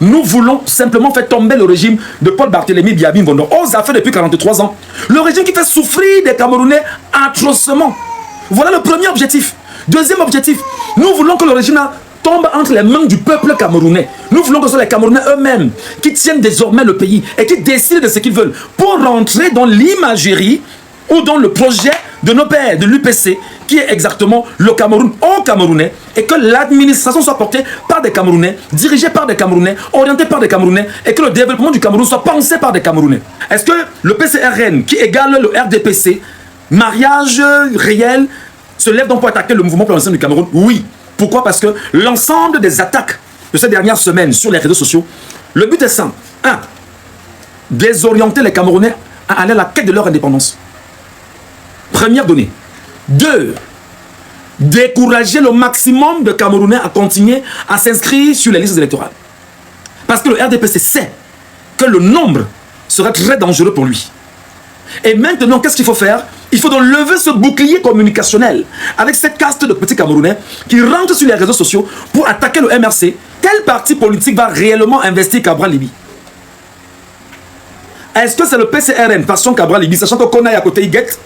Nous voulons simplement faire tomber le régime de Paul Barthélémy Biabim Vondor. On a fait depuis 43 ans. Le régime qui fait souffrir des Camerounais atrocement. Voilà le premier objectif. Deuxième objectif, nous voulons que le régime tombe entre les mains du peuple camerounais. Nous voulons que ce soit les Camerounais eux-mêmes qui tiennent désormais le pays et qui décident de ce qu'ils veulent pour rentrer dans l'imagerie ou dans le projet de nos pères, de l'UPC, qui est exactement le Cameroun aux Camerounais, et que l'administration soit portée par des Camerounais, dirigée par des Camerounais, orientée par des Camerounais, et que le développement du Cameroun soit pensé par des Camerounais. Est-ce que le PCRN, qui égale le RDPC, mariage réel, se lève donc pour attaquer le mouvement pour l'ensemble du Cameroun? Oui. Pourquoi? Parce que l'ensemble des attaques de ces dernières semaines sur les réseaux sociaux, le but est simple. 1. Désorienter les Camerounais à aller à la quête de leur indépendance. Première donnée. 2. Décourager le maximum de Camerounais à continuer à s'inscrire sur les listes électorales. Parce que le RDPC sait que le nombre serait très dangereux pour lui. Et maintenant, qu'est-ce qu'il faut faire? Il faut donc lever ce bouclier communicationnel avec cette caste de petits Camerounais qui rentrent sur les réseaux sociaux pour attaquer le MRC. Quel parti politique va réellement investir Cabral Libi? Est-ce que c'est le PCRN, façon Cabral Libi, sachant que Kona est à côté, il guette?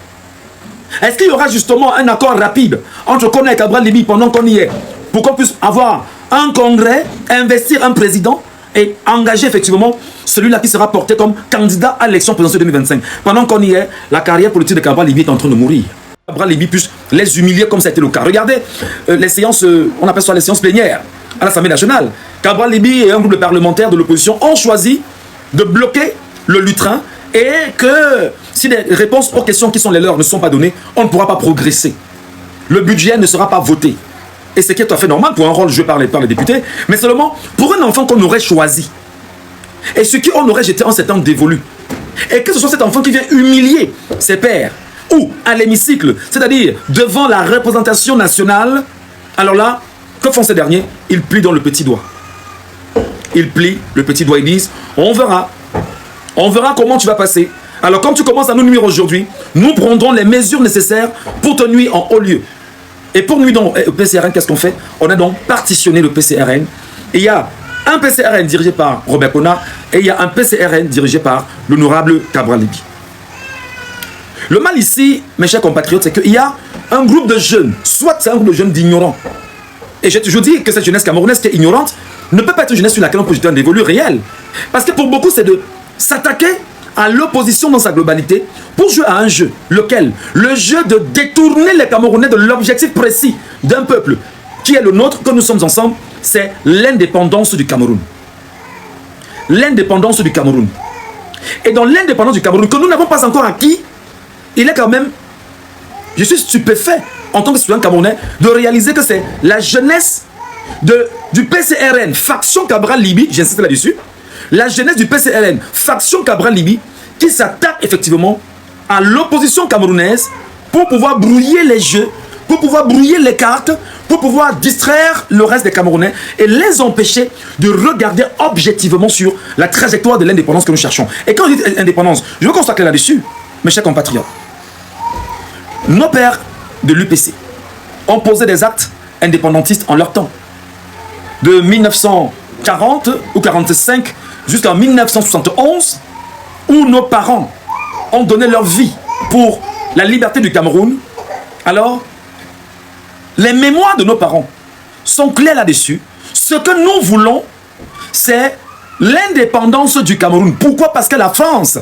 Est-ce qu'il y aura justement un accord rapide entre Kona et Cabral Libi pendant qu'on y est, pour qu'on puisse avoir un congrès, investir un président et engager effectivement celui-là qui sera porté comme candidat à l'élection présidentielle 2025. Pendant qu'on y est, la carrière politique de Cabral Libi est en train de mourir. Cabral Libi puisse les humilier comme ça a été le cas. Regardez les séances, on appelle ça les séances plénières à l'Assemblée nationale. Cabral Libi et un groupe de parlementaires de l'opposition ont choisi de bloquer le lutrin et que si les réponses aux questions qui sont les leurs ne sont pas données, on ne pourra pas progresser. Le budget ne sera pas voté. Et ce qui est tout à fait normal pour un rôle joué par les députés, mais seulement pour un enfant qu'on aurait choisi. Et ce qu'on aurait jeté en 7 ans dévolu. Et que ce soit cet enfant qui vient humilier ses pairs, ou à l'hémicycle, c'est-à-dire devant la représentation nationale, alors là, que font ces derniers? Ils plient dans le petit doigt. Ils plient le petit doigt, ils disent, on verra comment tu vas passer. Alors comme tu commences à nous nuire aujourd'hui, nous prendrons les mesures nécessaires pour te nuire en haut lieu. Et pour nuire dans le PCRN, qu'est-ce qu'on fait? On a donc partitionné le PCRN. Et il y a un PCRN dirigé par Robert Kona et il y a un PCRN dirigé par l'honorable Cabral Libi. Le mal ici, mes chers compatriotes, c'est qu'il y a un groupe de jeunes, soit c'est un groupe de jeunes d'ignorants. Et j'ai toujours dit que cette jeunesse camerounaise qui est ignorante ne peut pas être une jeunesse sur laquelle on peut jeter un dévolu réel. Parce que pour beaucoup, c'est de s'attaquer à l'opposition dans sa globalité pour jouer à un jeu. Lequel? Le jeu de détourner les Camerounais de l'objectif précis d'un peuple qui est le nôtre, que nous sommes ensemble, c'est l'indépendance du Cameroun. L'indépendance du Cameroun. Et dans l'indépendance du Cameroun, que nous n'avons pas encore acquis, il est quand même, je suis stupéfait en tant que citoyen camerounais, de réaliser que c'est la jeunesse du PCRN, faction Cabral Libi, j'insiste là-dessus, la jeunesse du PCRN, faction Cabral Libi, qui s'attaque effectivement à l'opposition camerounaise pour pouvoir brouiller les jeux, pour pouvoir brouiller les cartes, pour pouvoir distraire le reste des Camerounais et les empêcher de regarder objectivement sur la trajectoire de l'indépendance que nous cherchons. Et quand je dis indépendance, je veux qu'on soit clair là-dessus, mes chers compatriotes. Nos pères de l'UPC ont posé des actes indépendantistes en leur temps. De 1940 ou 45 jusqu'en 1971, où nos parents ont donné leur vie pour la liberté du Cameroun. Alors, les mémoires de nos parents sont clairs là-dessus. Ce que nous voulons, c'est l'indépendance du Cameroun. Pourquoi? Parce que la France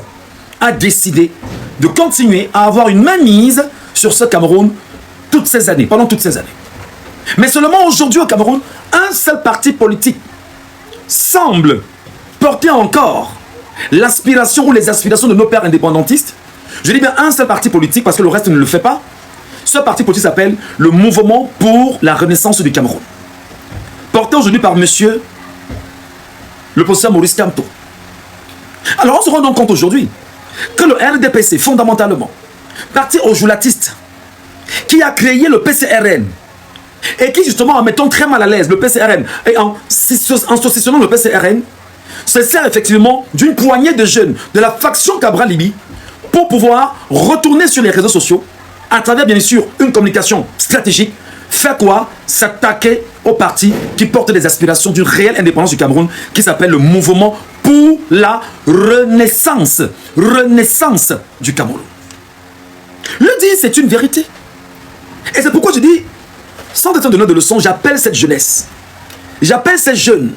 a décidé de continuer à avoir une mainmise sur ce Cameroun toutes ces années, pendant toutes ces années. Mais seulement aujourd'hui au Cameroun, un seul parti politique semble porter encore l'aspiration ou les aspirations de nos pères indépendantistes. Je dis bien un seul parti politique parce que le reste ne le fait pas. Ce parti politique s'appelle le Mouvement pour la Renaissance du Cameroun. Porté aujourd'hui par monsieur le professeur Maurice Kamto. Alors on se rend donc compte aujourd'hui que le RDPC, fondamentalement, parti ojoulatiste, qui a créé le PCRN, et qui justement en mettant très mal à l'aise le PCRN, et en saucissonnant le PCRN, se sert effectivement d'une poignée de jeunes de la faction Cabral Libi pour pouvoir retourner sur les réseaux sociaux à travers bien sûr une communication stratégique. Faire quoi? S'attaquer au parti qui porte les aspirations d'une réelle indépendance du Cameroun, qui s'appelle le Mouvement pour la Renaissance. Renaissance du Cameroun. Le dire, c'est une vérité. Et c'est pourquoi je dis, sans être un donneur de leçons, j'appelle cette jeunesse, j'appelle ces jeunes,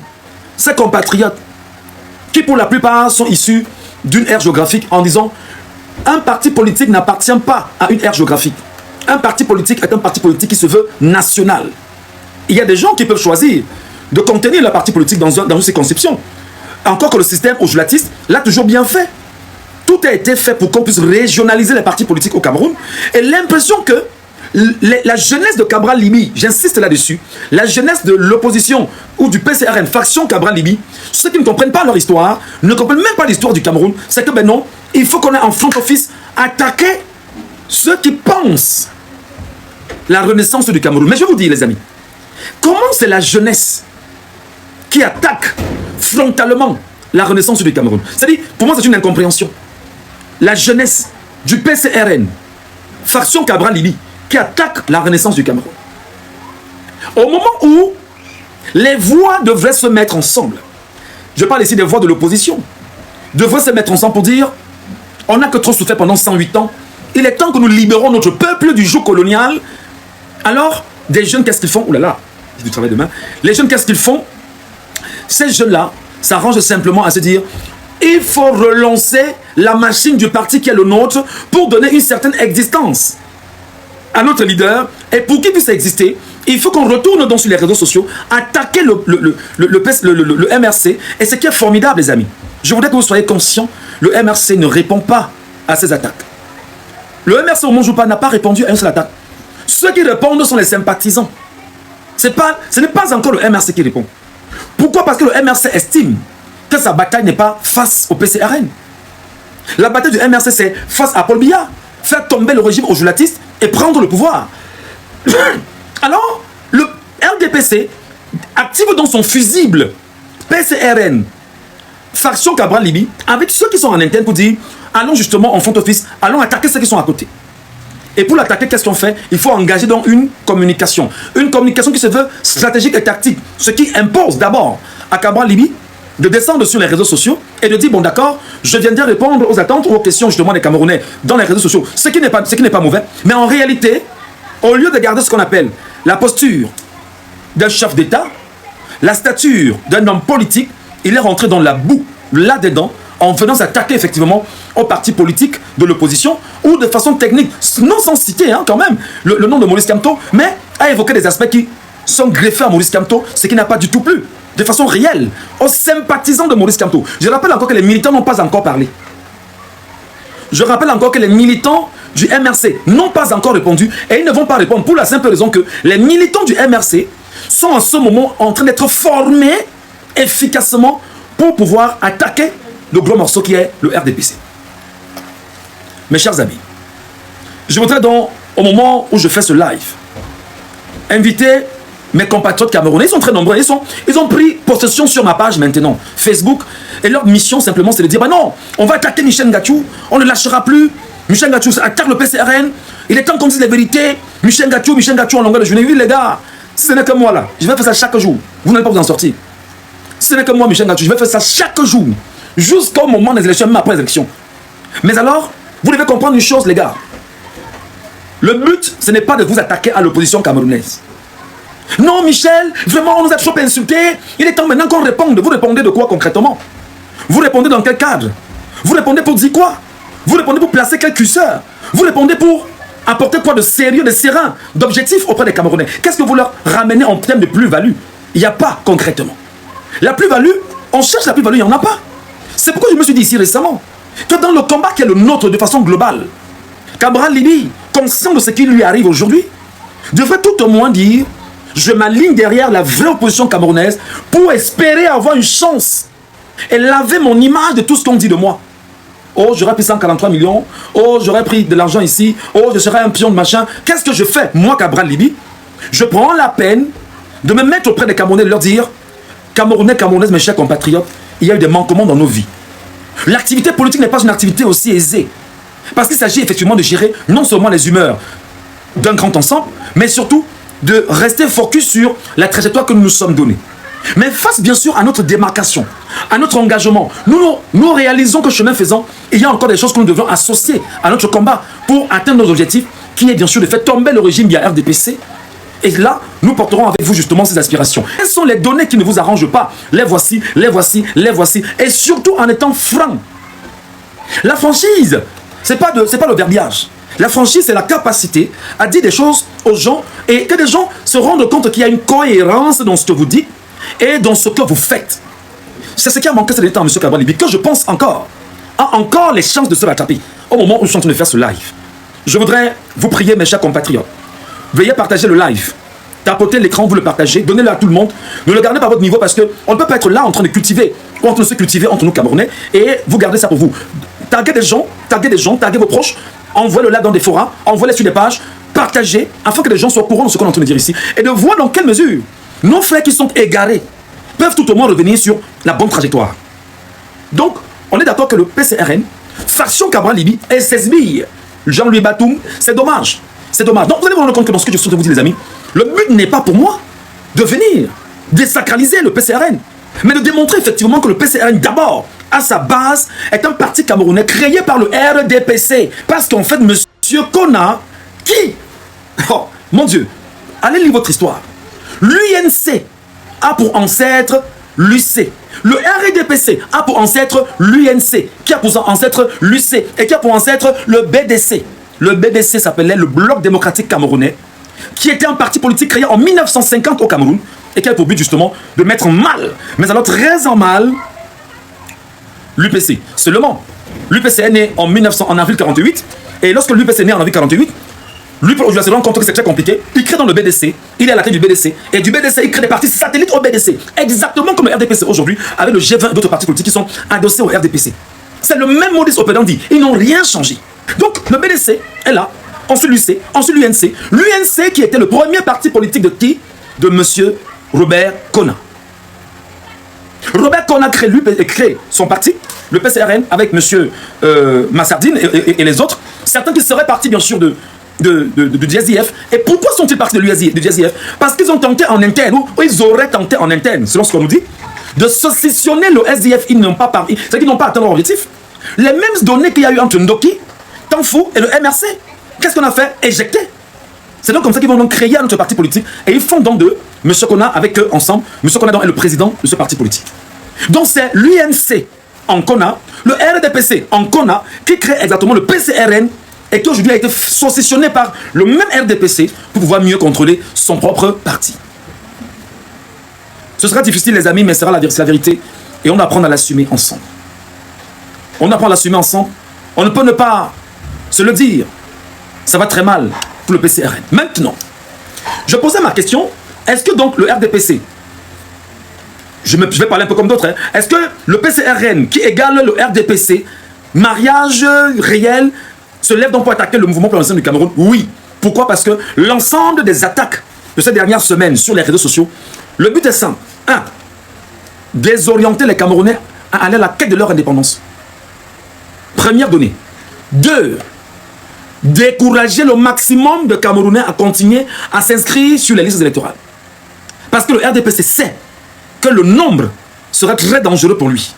ces compatriotes, qui pour la plupart sont issus d'une aire géographique, en disant, un parti politique n'appartient pas à une aire géographique. Un parti politique est un parti politique qui se veut national. Il y a des gens qui peuvent choisir de contenir le parti politique dans une circonscription. Encore que le système ojulatiste l'a toujours bien fait. Tout a été fait pour qu'on puisse régionaliser les partis politiques au Cameroun. Et l'impression que la jeunesse de Cabral Libi, j'insiste là-dessus, la jeunesse de l'opposition ou du PCRN, faction Cabral Libi, ceux qui ne comprennent pas leur histoire, ne comprennent même pas l'histoire du Cameroun, c'est que ben non, il faut qu'on ait en front office attaqué ceux qui pensent la renaissance du Cameroun. Mais je vous dis les amis, comment c'est la jeunesse qui attaque frontalement la renaissance du Cameroun? C'est-à-dire, pour moi c'est une incompréhension. La jeunesse du PCRN, faction Cabral Libi, qui attaque la renaissance du Cameroun. Au moment où les voix devraient se mettre ensemble, je parle ici des voix de l'opposition, devraient se mettre ensemble pour dire, on n'a que trop souffert pendant 108 ans, il est temps que nous libérons notre peuple du joug colonial. Alors, des jeunes, qu'est-ce qu'ils font? Ouh là là, c'est du travail demain. Les jeunes, qu'est-ce qu'ils font? Ces jeunes-là s'arrangent simplement à se dire, il faut relancer la machine du parti qui est le nôtre pour donner une certaine existence à notre leader. Et pour qu'il puisse exister, il faut qu'on retourne donc sur les réseaux sociaux, attaquer le MRC. Et ce qui est formidable, les amis, je voudrais que vous soyez conscients, le MRC ne répond pas à ces attaques. Le MRC au Monjoupa n'a pas répondu à une seule attaque. Ceux qui répondent sont les sympathisants. Ce n'est pas encore le MRC qui répond. Pourquoi? Parce que le MRC estime que sa bataille n'est pas face au PCRN. La bataille du MRC, c'est face à Paul Biya. Faire tomber le régime ojulatiste et prendre le pouvoir. Alors, le RDPC active donc son fusible PCRN, faction Cabral Libi, avec ceux qui sont en interne pour dire, allons justement en front office, allons attaquer ceux qui sont à côté. Et pour l'attaquer, qu'est-ce qu'on fait? Il faut engager donc une communication qui se veut stratégique et tactique, ce qui impose d'abord à Cabral Libi de descendre sur les réseaux sociaux et de dire, bon d'accord, je viendrai répondre aux attentes ou aux questions justement des Camerounais dans les réseaux sociaux, ce qui n'est pas mauvais. Mais en réalité, au lieu de garder ce qu'on appelle la posture d'un chef d'État, la stature d'un homme politique, il est rentré dans la boue, là-dedans, en venant s'attaquer effectivement aux partis politiques de l'opposition, ou de façon technique, non sans citer quand même le nom de Maurice Kamto, mais à évoquer des aspects qui sont greffés à Maurice Kamto, ce qui n'a pas du tout plu, de façon réelle, aux sympathisants de Maurice Kamto. Je rappelle encore que les militants n'ont pas encore parlé. Je rappelle encore que les militants du MRC n'ont pas encore répondu, et ils ne vont pas répondre pour la simple raison que les militants du MRC sont en ce moment en train d'être formés efficacement pour pouvoir attaquer le gros morceau qui est le RDPC. Mes chers amis, je voudrais donc, au moment où je fais ce live, inviter mes compatriotes camerounais. Ils sont très nombreux, ils ont pris possession sur ma page maintenant, Facebook, et leur mission simplement c'est de dire, bah non, on va attaquer Michel Ngathie, on ne lâchera plus, Michel Ngathie attaque le PCRN, il est temps qu'on dise la vérité, Michel Ngathie en longueur de journée. Oui les gars, si ce n'est que moi là, je vais faire ça chaque jour, vous n'allez pas vous en sortir. Si ce n'est que moi Michel Ngathie, je vais faire ça chaque jour, jusqu'au moment des élections, même après les élections. Mais alors, vous devez comprendre une chose les gars, le but ce n'est pas de vous attaquer à l'opposition camerounaise. Non Michel, vraiment on nous a trop insultés, il est temps maintenant qu'on réponde. Vous répondez de quoi concrètement? Vous répondez dans quel cadre? Vous répondez pour dire quoi? Vous répondez pour placer quel curseur? Vous répondez pour apporter quoi de sérieux, de serein, d'objectif auprès des Camerounais? Qu'est-ce que vous leur ramenez en termes de plus-value? Il n'y a pas concrètement. La plus-value, on cherche la plus-value, il n'y en a pas. C'est pourquoi je me suis dit ici récemment que dans le combat qui est le nôtre de façon globale, Cabral Libi, conscient de ce qui lui arrive aujourd'hui, devrait tout au moins dire, je m'aligne derrière la vraie opposition camerounaise pour espérer avoir une chance et laver mon image de tout ce qu'on dit de moi. Oh, j'aurais pris 143 millions. Oh, j'aurais pris de l'argent ici. Oh, je serais un pion de machin. Qu'est-ce que je fais, moi, Cabral Libi? Je prends la peine de me mettre auprès des Camerounais et de leur dire, Camerounais, Camerounaises, mes chers compatriotes, il y a eu des manquements dans nos vies. L'activité politique n'est pas une activité aussi aisée. Parce qu'il s'agit effectivement de gérer non seulement les humeurs d'un grand ensemble, mais surtout de rester focus sur la trajectoire que nous nous sommes donnée. Mais face bien sûr à notre démarcation, à notre engagement, nous réalisons que chemin faisant, il y a encore des choses que nous devons associer à notre combat pour atteindre nos objectifs, qui est bien sûr de faire tomber le régime via RDPC. Et là, nous porterons avec vous justement ces aspirations. Quelles sont les données qui ne vous arrangent pas? Les voici, les voici, les voici. Et surtout en étant franc. La franchise, c'est pas le verbiage. La franchise, c'est la capacité à dire des choses aux gens et que les gens se rendent compte qu'il y a une cohérence dans ce que vous dites et dans ce que vous faites. C'est ce qui a manqué ces derniers temps, M. Cabrera Libby, que je pense encore a encore les chances de se rattraper au moment où je suis en train de faire ce live. Je voudrais vous prier, mes chers compatriotes. Veuillez partager le live. Tapotez l'écran, vous le partagez, donnez-le à tout le monde. Ne le gardez pas à votre niveau parce qu'on ne peut pas être là en train de cultiver, ou en train de se cultiver entre nous Camerounais, et vous gardez ça pour vous. Taguez des gens, taguez vos proches, envoyez-le là dans des forums, envoyez-le sur des pages, partagez, afin que les gens soient au courant de ce qu'on est en train de dire ici, et de voir dans quelle mesure nos frères qui sont égarés peuvent tout au moins revenir sur la bonne trajectoire. Donc, on est d'accord que le PCRN, faction Cabrera Libby, SSB, Jean-Louis Batoum, c'est dommage. C'est dommage. Donc, vous allez vous rendre compte que dans ce que je suis en train de vous dire, les amis, le but n'est pas pour moi de venir désacraliser le PCRN, mais de démontrer effectivement que le PCRN, d'abord, à sa base, est un parti camerounais créé par le RDPC. Parce qu'en fait, M. Kona, qui, oh, mon Dieu, allez lire votre histoire. L'UNC a pour ancêtre l'UC. Le RDPC a pour ancêtre l'UNC, qui a pour ancêtre l'UC, et qui a pour ancêtre le BDC. Le BDC s'appelait le Bloc démocratique camerounais, qui était un parti politique créé en 1950 au Cameroun, et qui a pour but justement de mettre en mal, mais alors très en mal, l'UPC. Seulement, l'UPC est né en avril 48, et lorsque l'UPC est né en avril 48, lui, pour se rendre compte que c'est très compliqué, il crée dans le BDC, il est à la tête du BDC, et du BDC, il crée des partis satellites au BDC, exactement comme le RDPC aujourd'hui, avec le G20 et d'autres partis politiques qui sont adossés au RDPC. C'est le même modus operandi, ils n'ont rien changé. Donc, le BDC est là, ensuite l'UC, ensuite l'UNC. L'UNC qui était le premier parti politique de qui? De M. Robert Kona. Robert Kona crée son parti, le PCRN, avec M. Massardine et les autres. Certains qui seraient partis, bien sûr, du SDF. Et pourquoi sont-ils partis du SDF? Parce qu'ils ont tenté en interne, ou ils auraient tenté en interne, selon ce qu'on nous dit, de saucissonner le SDF. Ils n'ont pas parlé, c'est-à-dire qu'ils n'ont pas atteint leur objectif. Les mêmes données qu'il y a eu entre Ndoki, Tanfou et le MRC. Qu'est-ce qu'on a fait? Éjecter. C'est donc comme ça qu'ils vont donc créer notre parti politique. Et ils font donc de M. Kona avec eux ensemble. M. Kona donc est le président de ce parti politique. Donc c'est l'UNC en Kona, le RDPC en Kona, qui crée exactement le PCRN et qui aujourd'hui a été saucissonné par le même RDPC pour pouvoir mieux contrôler son propre parti. Ce sera difficile les amis, mais ce sera la vérité. Et on apprend à l'assumer ensemble. On apprend à l'assumer ensemble. On ne peut ne pas se le dire. Ça va très mal pour le PCRN. Maintenant, je posais ma question. Est-ce que donc le RDPC, je vais parler un peu comme d'autres, hein, est-ce que le PCRN qui égale le RDPC, mariage réel, se lève donc pour attaquer le mouvement pour l'ensemble du Cameroun? Oui. Pourquoi? Parce que l'ensemble des attaques de ces dernières semaines sur les réseaux sociaux, le but est simple. 1. Désorienter les Camerounais à aller à la quête de leur indépendance. Première donnée. 2. Décourager le maximum de Camerounais à continuer à s'inscrire sur les listes électorales. Parce que le RDPC sait que le nombre serait très dangereux pour lui.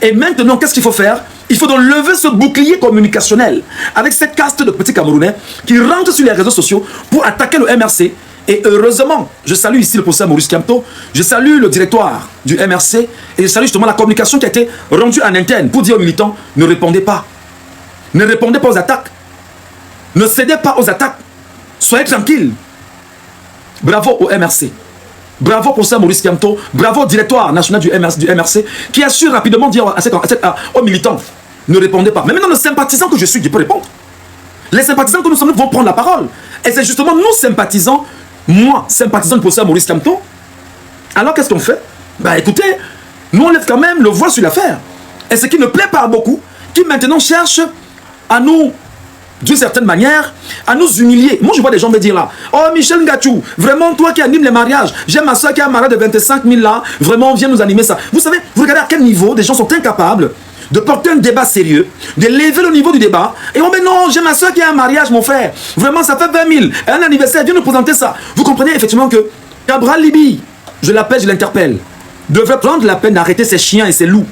Et maintenant, qu'est-ce qu'il faut faire? Il faut donc lever ce bouclier communicationnel avec cette caste de petits Camerounais qui rentrent sur les réseaux sociaux pour attaquer le MRC. Et heureusement, je salue ici le professeur Maurice Kamto, je salue le directoire du MRC et je salue justement la communication qui a été rendue en interne pour dire aux militants, ne répondez pas. Ne répondez pas aux attaques. Ne cédez pas aux attaques. Soyez tranquilles. Bravo au MRC. Bravo professeur Maurice Kamto. Bravo au directoire national du MRC qui a su rapidement dire aux militants, ne répondez pas. Mais maintenant, le sympathisant que je suis, je peux répondre. Les sympathisants que nous sommes vont prendre la parole. Et c'est justement nous sympathisants, moi, sympathisant du professeur Maurice Kamto. Alors qu'est-ce qu'on fait? Bah écoutez, nous on lève quand même le voile sur l'affaire. Et ce qui ne plaît pas à beaucoup, qui maintenant cherchent à nous, d'une certaine manière, à nous humilier. Moi je vois des gens me dire là, oh Michel Ngachou, vraiment toi qui anime les mariages, j'ai ma soeur qui a un mariage de 25 000 là, vraiment viens nous animer ça. Vous savez, vous regardez à quel niveau des gens sont incapables de porter un débat sérieux, de lever le niveau du débat. Et on dit non, j'ai ma soeur qui a un mariage, mon frère. Vraiment, ça fait 20 000. Un anniversaire, viens nous présenter ça. Vous comprenez effectivement que Cabral Libby, je l'appelle, je l'interpelle, devrait prendre la peine d'arrêter ses chiens et ses loups,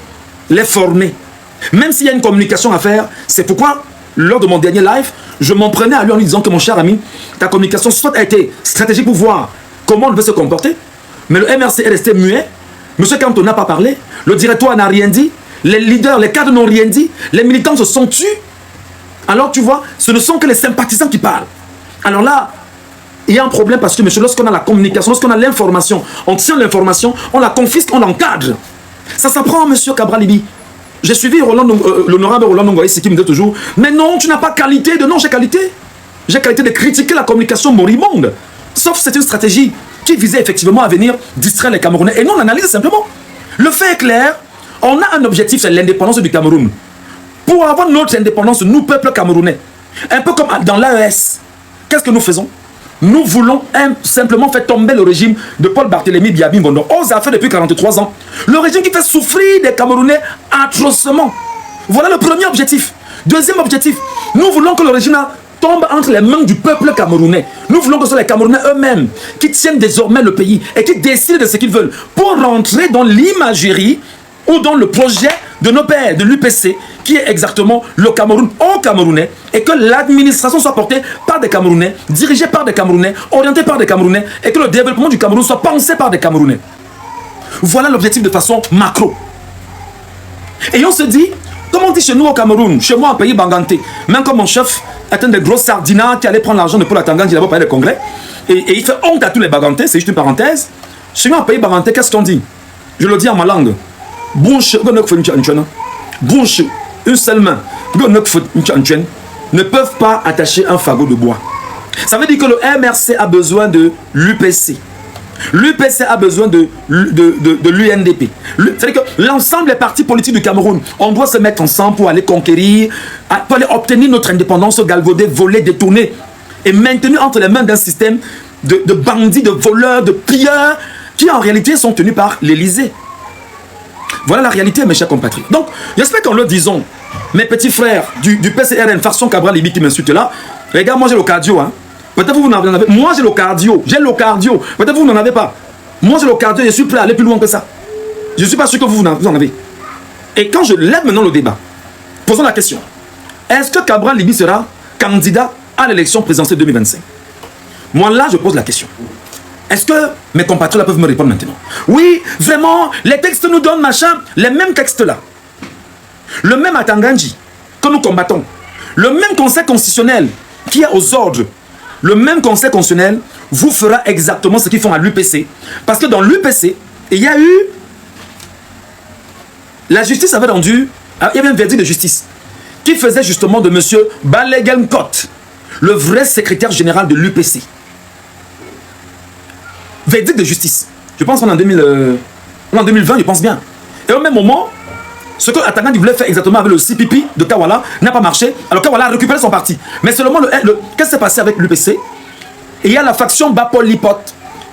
les former. Même s'il y a une communication à faire, c'est pourquoi, lors de mon dernier live, je m'en prenais à lui en lui disant que mon cher ami, ta communication soit a été stratégique pour voir comment on veut se comporter, mais le MRC est resté muet. Monsieur Kanto n'a pas parlé, le directoire n'a rien dit, les leaders, les cadres n'ont rien dit, les militants se sont tus. Alors tu vois, ce ne sont que les sympathisants qui parlent. Alors là, il y a un problème parce que, monsieur, lorsqu'on a la communication, lorsqu'on a l'information, on tient l'information, on la confisque, on l'encadre. Ça s'apprend, monsieur Cabral Libby. J'ai suivi l'honorable Roland Nongoye, qui me dit toujours, mais non, tu n'as pas qualité de non, j'ai qualité. J'ai qualité de critiquer la communication moribonde. Sauf que c'est une stratégie qui visait effectivement à venir distraire les Camerounais. Et nous, on analyse simplement. Le fait est clair, on a un objectif, c'est l'indépendance du Cameroun. Pour avoir notre indépendance, nous, peuple camerounais, un peu comme dans l'AES, qu'est-ce que nous faisons? Nous voulons simplement faire tomber le régime de Paul Barthélémy Biabi Mbondo. On a fait depuis 43 ans. Le régime qui fait souffrir des Camerounais atrocement. Voilà le premier objectif. Deuxième objectif, nous voulons que le régime tombe entre les mains du peuple camerounais. Nous voulons que ce soit les Camerounais eux-mêmes qui tiennent désormais le pays et qui décident de ce qu'ils veulent pour rentrer dans l'imagerie ou dans le projet de nos pères, de l'UPC, qui est exactement le Cameroun aux Camerounais, et que l'administration soit portée par des Camerounais, dirigée par des Camerounais, orientée par des Camerounais, et que le développement du Cameroun soit pensé par des Camerounais. Voilà l'objectif de façon macro. Et on se dit, comme on dit chez nous au Cameroun, chez moi en pays Banganté, même comme mon chef est un des gros sardinats qui allait prendre l'argent de Paul Atangana, il avait parlé de congrès, et il fait honte à tous les Bagantais, c'est juste une parenthèse. Chez nous en pays Banganté, qu'est-ce qu'on dit? Je le dis en ma langue. Bouche, bouche, une seule main, ne peuvent pas attacher un fagot de bois. Ça veut dire que le MRC a besoin de l'UPC. L'UPC a besoin de l'UNDP. C'est-à-dire que l'ensemble des partis politiques du Cameroun, on doit se mettre ensemble pour aller conquérir, pour aller obtenir notre indépendance galvaudée, volée, détournée, et maintenue entre les mains d'un système de bandits, de voleurs, de pilleurs, qui en réalité sont tenus par l'Élysée. Voilà la réalité, mes chers compatriotes. Donc, j'espère qu'en le disant, mes petits frères du PCRN, Farson Cabral Libby qui m'insultent là, regarde, moi j'ai le cardio, hein. Peut-être vous n'en avez pas. Moi j'ai le cardio, Peut-être vous n'en avez pas. Moi j'ai le cardio, je suis prêt à aller plus loin que ça. Je ne suis pas sûr que vous en avez. Et quand je lève maintenant le débat, posons la question. Est-ce que Cabral Libby sera candidat à l'élection présidentielle 2025? Moi là, je pose la question. Est-ce que mes compatriotes peuvent me répondre maintenant? Oui, vraiment, les textes nous donnent machin, les mêmes textes là. Le même Atanganji que nous combattons. Le même conseil constitutionnel qui est aux ordres. Le même conseil constitutionnel vous fera exactement ce qu'ils font à l'UPC. Parce que dans l'UPC, il y a eu... La justice avait rendu... Il y avait un verdict de justice qui faisait justement de M. Balegenkot le vrai secrétaire général de l'UPC. Verdict de justice. Je pense qu'on est en 2020, je pense bien. Et au même moment, ce que Atangana voulait faire exactement avec le CPP de Kawala n'a pas marché. Alors Kawala a récupéré son parti. Mais seulement, qu'est-ce qui s'est passé avec l'UPC? Il y a la faction Bapol Lipot,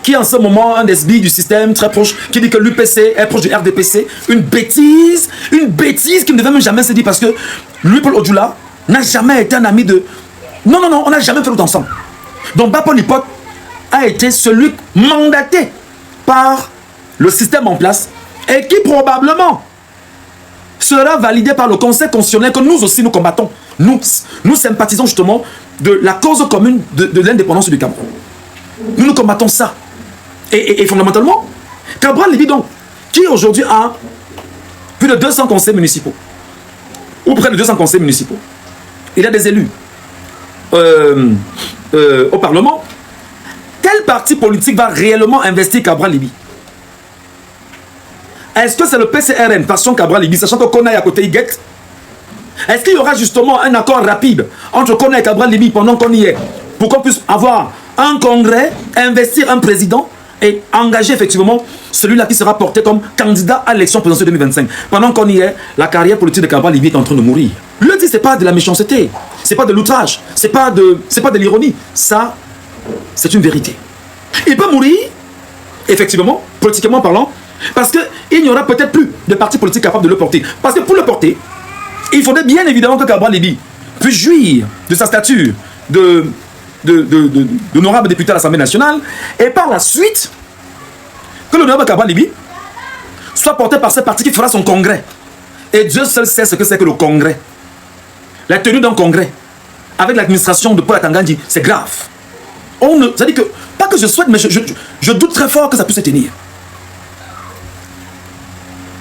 qui est en ce moment un des SBI du système très proche, qui dit que l'UPC est proche du RDPC. Une bêtise qui ne devait même jamais se dire, parce que Louis-Paul Odjoula n'a jamais été un ami de... Non, on n'a jamais fait l'autre ensemble. Donc Bapol Lipot a été celui mandaté par le système en place et qui probablement sera validé par le Conseil constitutionnel que nous aussi nous combattons. Nous sympathisons justement de la cause commune de l'indépendance du Cameroun. Nous combattons ça. Et fondamentalement, Cabral Libby donc, qui aujourd'hui a plus de 200 conseils municipaux, ou près de 200 conseils municipaux, il a des élus au Parlement. Quel parti politique va réellement investir Cabral Libby? Est-ce que c'est le PCRN, façon Cabral Libby, sachant que Kona est à côté, il guette? Est-ce qu'il y aura justement un accord rapide entre Kona et Cabral Libby pendant qu'on y est, pour qu'on puisse avoir un congrès, investir un président et engager effectivement celui-là qui sera porté comme candidat à l'élection présidentielle 2025? Pendant qu'on y est, la carrière politique de Cabral Libby est en train de mourir. Le dit, c'est pas de la méchanceté, c'est pas de l'outrage, c'est pas de l'ironie. Ça, c'est une vérité. Il peut mourir, effectivement, politiquement parlant, parce qu'il n'y aura peut-être plus de parti politique capable de le porter. Parce que pour le porter, Il faudrait bien évidemment que Kabra Libi puisse jouir de sa stature d'honorable député à l'Assemblée nationale, et par la suite, que l'honorable Kabra Libi soit porté par ce parti qui fera son congrès. Et Dieu seul sait ce que c'est que le congrès. La tenue d'un congrès avec l'administration de Paul Atangandi, c'est grave. Ça dit que, pas que je souhaite, mais je doute très fort que ça puisse se tenir.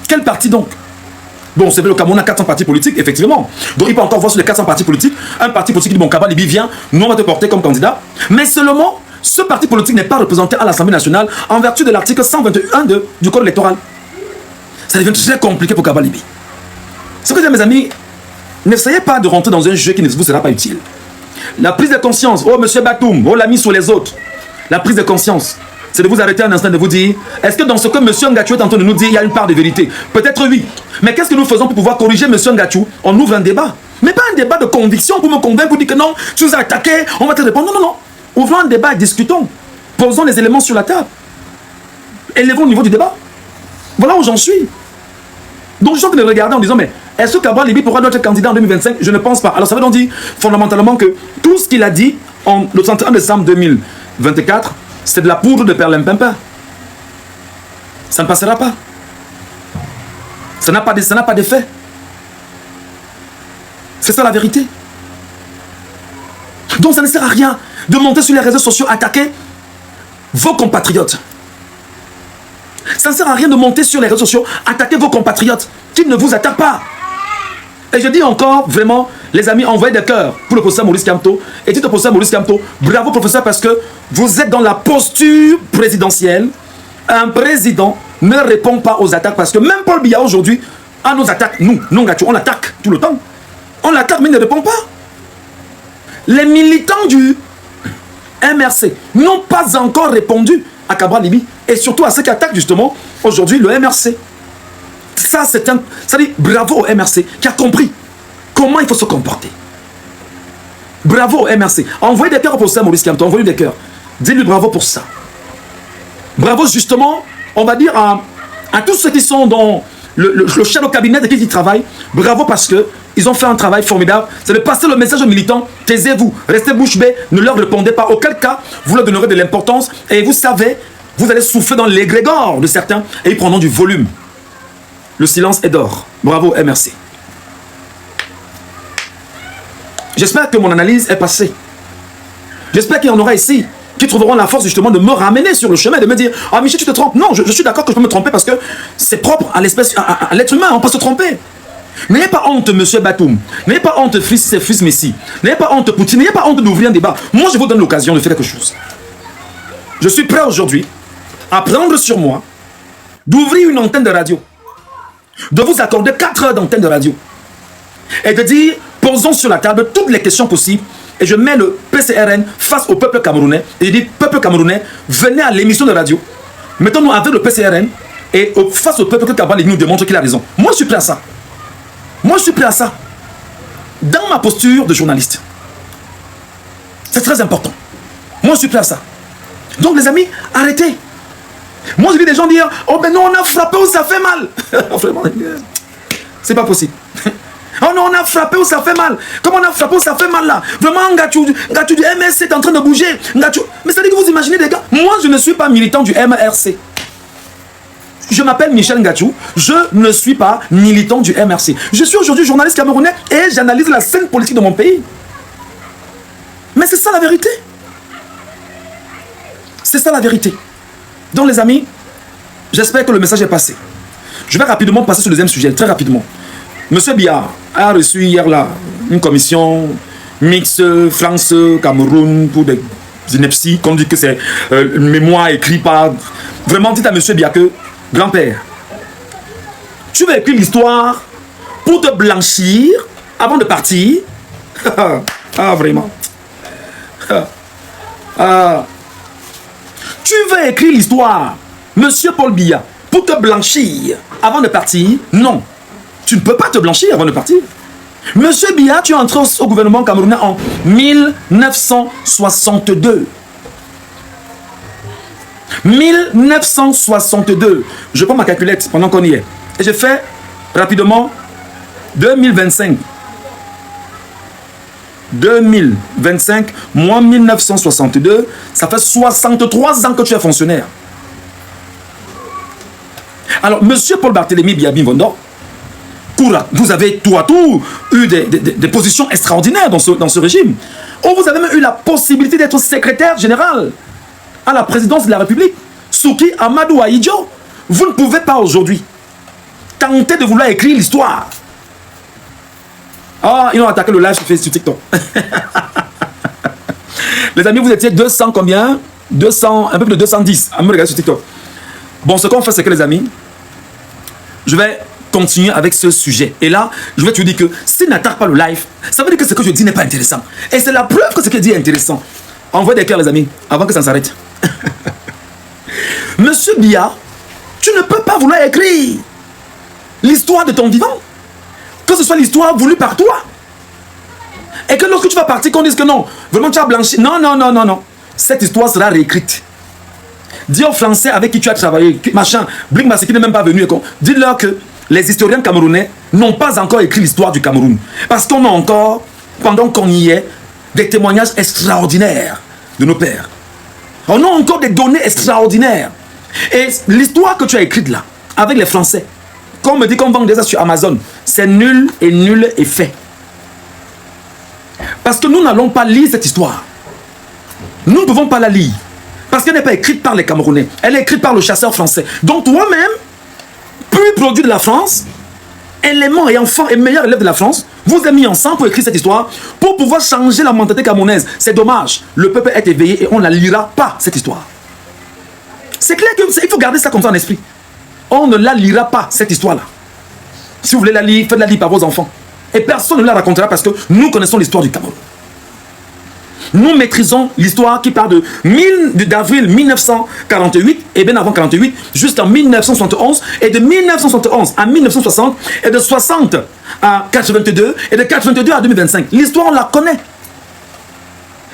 Quel parti donc? Bon, c'est vrai, le Cameroun a 400 partis politiques, effectivement. Donc il peut encore voir sur les 400 partis politiques, un parti politique qui dit, bon, Kabra Libi vient, nous on va te porter comme candidat. Mais seulement, ce parti politique n'est pas représenté à l'Assemblée nationale en vertu de l'article 121 du Code électoral. Ça devient très compliqué pour Kabra Libi. Ce que je dis, mes amis, n'essayez pas de rentrer dans un jeu qui ne vous sera pas utile. La prise de conscience, oh monsieur Batoum, oh l'ami sur les autres. La prise de conscience, c'est de vous arrêter un instant, de vous dire, est-ce que dans ce que monsieur Ngachou est en train de nous dire, il y a une part de vérité? Peut-être oui. Mais qu'est-ce que nous faisons pour pouvoir corriger monsieur Ngachou? On ouvre un débat. Mais pas un débat de conviction pour me convaincre, pour dire que non, tu nous as attaqué, on va te répondre. Non, non, non. Ouvrons un débat et discutons. Posons les éléments sur la table. Élevons le niveau du débat. Voilà où j'en suis. Donc je suis en train de regarder en disant, mais est-ce que Kabra Libi pourra être candidat en 2025? Je ne pense pas. Alors ça veut donc dire fondamentalement que tout ce qu'il a dit le 31 décembre 2024, c'est de la poudre de perlimpinpin. Ça ne passera pas. Ça n'a pas d'effet. C'est ça la vérité. Donc ça ne sert à rien de monter sur les réseaux sociaux, attaquer vos compatriotes. Ça ne sert à rien de monter sur les réseaux sociaux, attaquer vos compatriotes qui ne vous attaquent pas. Et je dis encore, vraiment, les amis, envoyez des cœurs pour le professeur Maurice Kamto. Et dites au professeur Maurice Kamto, bravo professeur, parce que vous êtes dans la posture présidentielle. Un président ne répond pas aux attaques, parce que même Paul Biya aujourd'hui, à nos attaques, nous, non Ngachou, on l'attaque tout le temps. On l'attaque, mais il ne répond pas. Les militants du MRC n'ont pas encore répondu à Kabra Libi, et surtout à ceux qui attaquent justement aujourd'hui le MRC. Ça, ça dit bravo au MRC qui a compris comment il faut se comporter. Bravo au MRC. Envoyez des cœurs au professeur Maurice Kamto, envoyez des cœurs. Dis-lui bravo pour ça. Bravo justement, on va dire à tous ceux qui sont dans le shadow cabinet de qui travaillent. Bravo parce que ils ont fait un travail formidable. C'est de passer le message aux militants. Taisez-vous, restez bouche bée, ne leur répondez pas. Auquel cas, vous leur donnerez de l'importance. Et vous savez, vous allez souffler dans l'égrégore de certains et ils prendront du volume. Le silence est d'or. Bravo MRC. J'espère que mon analyse est passée. J'espère qu'il y en aura ici qui trouveront la force justement de me ramener sur le chemin, de me dire « Ah Michel, tu te trompes ». Non, je suis d'accord que je peux me tromper parce que c'est propre à l'espèce, à l'être humain, on peut se tromper. N'ayez pas honte, monsieur Batoum. N'ayez pas honte, fils Messi. N'ayez pas honte, Poutine. N'ayez pas honte d'ouvrir un débat. Moi, je vous donne l'occasion de faire quelque chose. Je suis prêt aujourd'hui à prendre sur moi d'ouvrir une antenne de radio, de vous accorder 4 heures d'antenne de radio et de dire, posons sur la table toutes les questions possibles et je mets le PCRN face au peuple camerounais et je dis, peuple camerounais, venez à l'émission de radio, mettons-nous avec le PCRN et face au peuple que Kabra Libi nous démontre qu'il a raison. Moi, je suis prêt à ça. Moi, je suis prêt à ça. Dans ma posture de journaliste. C'est très important. Moi, je suis prêt à ça. Donc, les amis, arrêtez. Moi, je vis des gens dire, oh, ben non, on a frappé où ça fait mal. Vraiment, c'est pas possible. Oh non, on a frappé où ça fait mal. Comment on a frappé où ça fait mal là? Vraiment, Ngachou du MRC est en train de bouger. Ngachou. Mais ça dit que vous imaginez des gars. Moi, je ne suis pas militant du MRC. Je m'appelle Michel Ngachou, je ne suis pas militant du MRC. Je suis aujourd'hui journaliste camerounais et j'analyse la scène politique de mon pays. Mais c'est ça la vérité. C'est ça la vérité. Donc les amis, j'espère que le message est passé. Je vais rapidement passer sur le deuxième sujet, très rapidement. Monsieur Biya a reçu hier là une commission mixte France-Cameroun pour des inepties, qu'on dit que c'est une mémoire écrite par... Vraiment, dites à monsieur Biya que grand-père, tu vas écrire l'histoire pour te blanchir avant de partir. Ah, vraiment. Tu vas écrire l'histoire, monsieur Paul Biya, pour te blanchir avant de partir. Non, tu ne peux pas te blanchir avant de partir. Monsieur Biya, tu es entré au gouvernement camerounais en 1962. 1962. Je prends ma calculette pendant qu'on y est. Et je fais rapidement 2025. 2025, moi 1962, ça fait 63 ans que tu es fonctionnaire. Alors, monsieur Paul Barthélémy Biabi Mvondo, vous avez tout à tout eu des positions extraordinaires dans ce régime. Oh, vous avez même eu la possibilité d'être secrétaire général à la présidence de la République. Souki Amadou Ahidjo, vous ne pouvez pas aujourd'hui tenter de vouloir écrire l'histoire. Ah, ils ont attaqué le live sur TikTok. Les amis, vous étiez 200 combien? 200, un peu plus de 210 à me regarder sur TikTok. Bon, ce qu'on fait, c'est que les amis, je vais continuer avec ce sujet. Et là, je vais te dire que s'il n'attaque pas le live, ça veut dire que ce que je dis n'est pas intéressant. Et c'est la preuve que ce que je dis est intéressant. Envoyez des cœurs, les amis, avant que ça s'arrête. Monsieur Biya, tu ne peux pas vouloir écrire l'histoire de ton vivant. Que ce soit l'histoire voulue par toi. Et que lorsque tu vas partir, qu'on dise que non, vraiment tu as blanchi. Non, non, non, non, non. Cette histoire sera réécrite. Dis aux Français avec qui tu as travaillé, machin, Blink Masseki n'est même pas venu. Dis-leur que les historiens camerounais n'ont pas encore écrit l'histoire du Cameroun. Parce qu'on a encore, pendant qu'on y est, des témoignages extraordinaires de nos pères. On a encore des données extraordinaires. Et l'histoire que tu as écrite là, avec les Français, quand on me dit qu'on vend déjà sur Amazon, c'est nul et fait. Parce que nous n'allons pas lire cette histoire. Nous ne pouvons pas la lire. Parce qu'elle n'est pas écrite par les Camerounais. Elle est écrite par le chasseur français. Donc toi-même, plus produit de la France, élément et enfant et meilleur élève de la France, vous avez mis ensemble pour écrire cette histoire, pour pouvoir changer la mentalité camerounaise. C'est dommage. Le peuple est éveillé et on ne la lira pas, cette histoire. C'est clair qu'il faut garder ça comme ça en esprit. On ne la lira pas, cette histoire-là. Si vous voulez la lire, faites-la lire par vos enfants. Et personne ne la racontera parce que nous connaissons l'histoire du Cameroun. Nous maîtrisons l'histoire qui part d'avril 1948, et bien avant 48, jusqu'en 1971, et de 1971 à 1960, et de 60 à 82, et de 82 à 2025. L'histoire, on la connaît.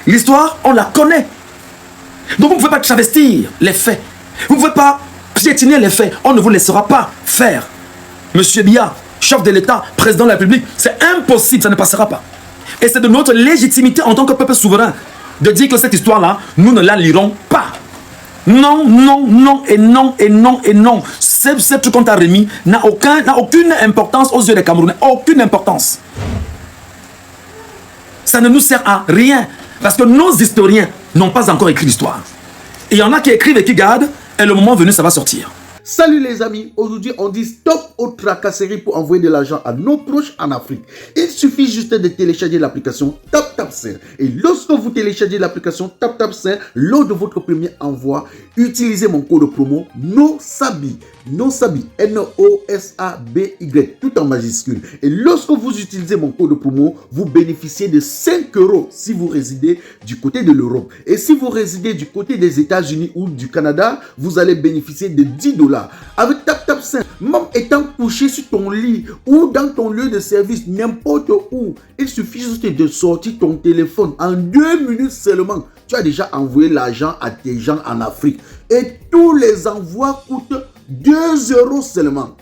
L'histoire, on la connaît. Donc vous ne pouvez pas travestir les faits. Vous ne pouvez pas piétiner les faits. On ne vous laissera pas faire. Monsieur Biya, chef de l'État, président de la République, c'est impossible, ça ne passera pas. Et c'est de notre légitimité en tant que peuple souverain de dire que cette histoire-là, nous ne la lirons pas. Non, non, non, et non, et non, et non. Ce truc qu'on t'a remis n'a aucune importance aux yeux des Camerounais. Aucune importance. Ça ne nous sert à rien. Parce que nos historiens n'ont pas encore écrit l'histoire. Et il y en a qui écrivent et qui gardent, et le moment venu, ça va sortir. Salut les amis, aujourd'hui on dit stop aux tracasseries pour envoyer de l'argent à nos proches en Afrique. Il suffit juste de télécharger l'application TapTapSend. Et lorsque vous téléchargez l'application TapTapSend, lors de votre premier envoi, utilisez mon code promo NOSABI. NOSABI, N-O-S-A-B-Y, tout en majuscule. Et lorsque vous utilisez mon code promo, vous bénéficiez de 5 € si vous résidez du côté de l'Europe. Et si vous résidez du côté des États-Unis ou du Canada, vous allez bénéficier de 10 $. Avec TapTapSend, même étant couché sur ton lit ou dans ton lieu de service, n'importe où, il suffit juste de sortir ton téléphone. En 2 minutes seulement, tu as déjà envoyé l'argent à tes gens en Afrique. Et tous les envois coûtent 2 € seulement.